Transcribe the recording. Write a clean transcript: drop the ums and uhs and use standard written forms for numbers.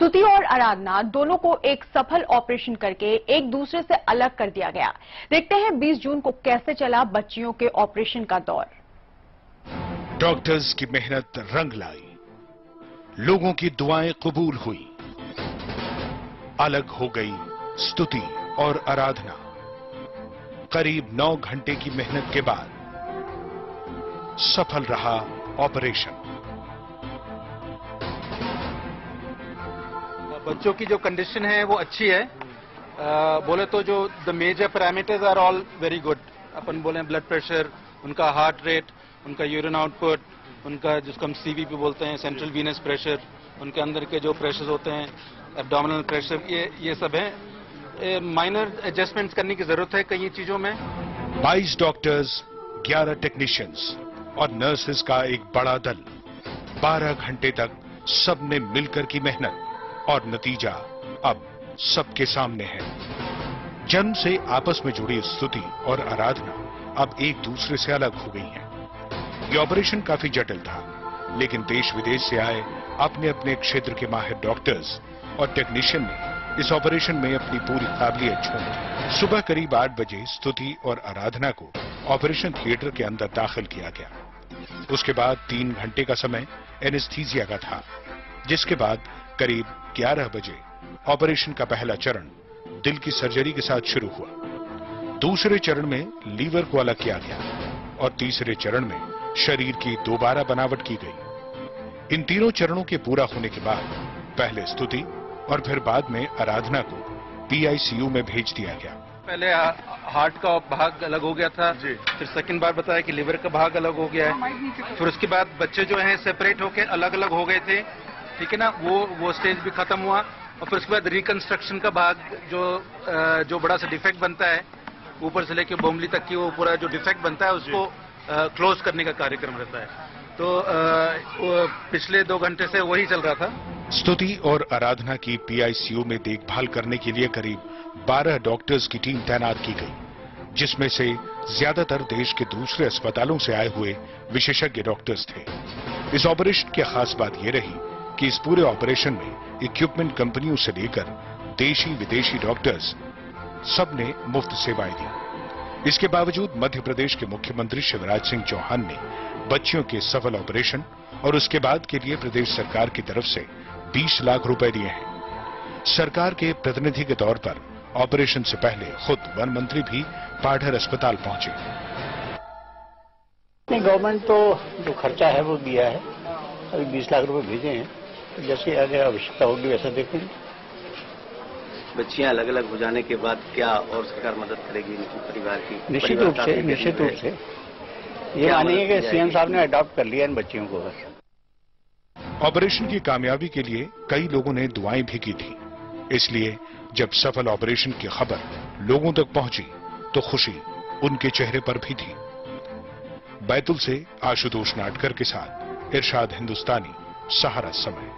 स्तुति और आराधना दोनों को एक सफल ऑपरेशन करके एक दूसरे से अलग कर दिया गया। देखते हैं 20 जून को कैसे चला बच्चियों के ऑपरेशन का दौर। डॉक्टर्स की मेहनत रंग लाई, लोगों की दुआएं कबूल हुई, अलग हो गई स्तुति और आराधना। करीब 9 घंटे की मेहनत के बाद सफल रहा ऑपरेशन। बच्चों की जो कंडीशन है वो अच्छी है। बोले तो जो the major parameters are all very good. अपन बोले ब्लड प्रेशर, उनका हार्ट रेट, उनका यूरिन आउटपुट, उनका जिसको हम सीवीपी बोलते हैं सेंट्रल वीनस प्रेशर, उनके अंदर के जो प्रेशर्स होते हैं एब्डोमिनल प्रेशर, ये सब है। माइनर एडजस्टमेंट्स करने की जरूरत है कई चीजों में। 22 डॉक्टर्स, 11 टेक्नीशियंस और नर्सेस का एक बड़ा दल। 12 घंटे तक सबने मिलकर की मेहनत और नतीजा अब सबके सामने है। जन्म से आपस में जुड़ी स्तुति और आराधना अब एक दूसरे से अलग हो गई हैं। ये ऑपरेशन काफी जटिल था, लेकिन देश विदेश से आए अपने अपने क्षेत्र के माहिर डॉक्टर्स और टेक्नीशियन ने इस ऑपरेशन में अपनी पूरी काबिलियत झोंकी। सुबह करीब 8 बजे स्तुति और आराधना को ऑपरेशन थिएटर के अंदर दाखिल किया गया। उसके बाद 3 घंटे का समय एनेस्थीसिया का था, जिसके बाद करीब 11 बजे ऑपरेशन का पहला चरण दिल की सर्जरी के साथ शुरू हुआ। दूसरे चरण में लीवर को अलग किया गया और तीसरे चरण में शरीर की दोबारा बनावट की गई। इन तीनों चरणों के पूरा होने के बाद पहले स्तुति और फिर बाद में आराधना को पीआईसीयू में भेज दिया गया। पहले हार्ट का भाग अलग हो गया था, फिर सेकंड बार बताया कि लिवर का भाग अलग हो गया है, फिर उसके बाद बच्चे जो हैं सेपरेट होकर अलग अलग हो गए थे, ठीक है ना। वो स्टेज भी खत्म हुआ और फिर उसके बाद रिकंस्ट्रक्शन का भाग जो बड़ा सा डिफेक्ट बनता है ऊपर से लेके बोमली तक की, वो पूरा जो डिफेक्ट बनता है उसको क्लोज करने का कार्यक्रम रहता है। तो पिछले 2 घंटे से वही चल रहा था। स्तुति और आराधना की पीआईसीयू में देखभाल करने के लिए करीब 12 डॉक्टर्स की टीम तैनात की गई, जिसमें से ज्यादातर देश के दूसरे अस्पतालों से आए हुए विशेषज्ञ डॉक्टर्स थे। इस ऑपरेशन की खास बात यह रही कि इस पूरे ऑपरेशन में इक्विपमेंट कंपनियों से लेकर देशी विदेशी डॉक्टर्स सबने मुफ्त सेवाएं दी। इसके बावजूद मध्य प्रदेश के मुख्यमंत्री शिवराज सिंह चौहान ने बच्चियों के सफल ऑपरेशन और उसके बाद के लिए प्रदेश सरकार की तरफ से 20 लाख रुपए दिए हैं। सरकार के प्रतिनिधि के तौर पर ऑपरेशन से पहले खुद वन मंत्री भी पाढ़र अस्पताल पहुंचे। गवर्नमेंट तो जो खर्चा है वो दिया है, अभी 20 लाख रुपए भेजे हैं, तो जैसे आगे आवश्यकता होगी वैसा देखेंगे। बच्चियां अलग अलग हो जाने के बाद क्या और सरकार मदद करेगी इनकी परिवार की? निश्चित रूप से ये मानिए कि सीएम साहब ने अडॉप्ट कर लिया इन बच्चियों को। ऑपरेशन की कामयाबी के लिए कई लोगों ने दुआएं भी की थी, इसलिए जब सफल ऑपरेशन की खबर लोगों तक पहुंची तो खुशी उनके चेहरे पर भी थी। बैतुल से आशुतोष नाटकर के साथ इरशाद हिंदुस्तानी, सहारा समय।